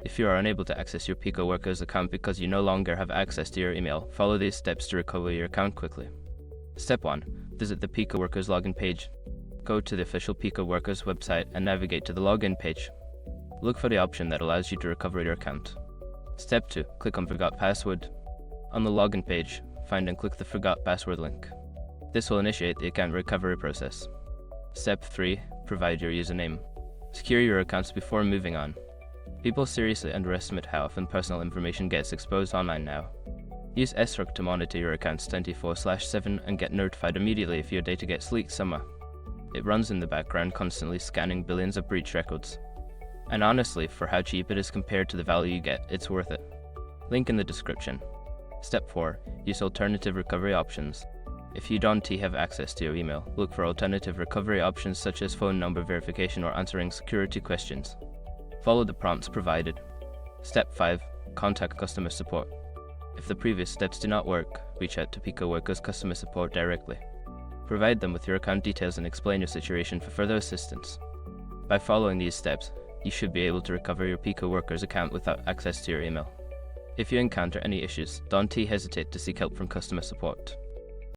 If you are unable to access your PicoWorkers account because you no longer have access to your email, follow these steps to recover your account quickly. Step 1. Visit the PicoWorkers login page. Go to the official PicoWorkers website and navigate to the login page. Look for the option that allows you to recover your account. Step 2. Click on Forgot Password. On the login page, find and click the Forgot Password link. This will initiate the account recovery process. Step 3. Provide your username. Secure your accounts before moving on. People seriously underestimate how often personal information gets exposed online now. Use SRUC to monitor your accounts 24/7 and get notified immediately if your data gets leaked somewhere. It runs in the background, constantly scanning billions of breach records. And honestly, for how cheap it is compared to the value you get, it's worth it. Link in the description. Step 4. Use alternative recovery options. If you don't have access to your email, look for alternative recovery options such as phone number verification or answering security questions. Follow the prompts provided. Step 5. Contact customer support. If the previous steps do not work, reach out to PicoWorkers customer support directly. Provide them with your account details and explain your situation for further assistance. By following these steps, you should be able to recover your PicoWorkers account without access to your email. If you encounter any issues, don't hesitate to seek help from customer support.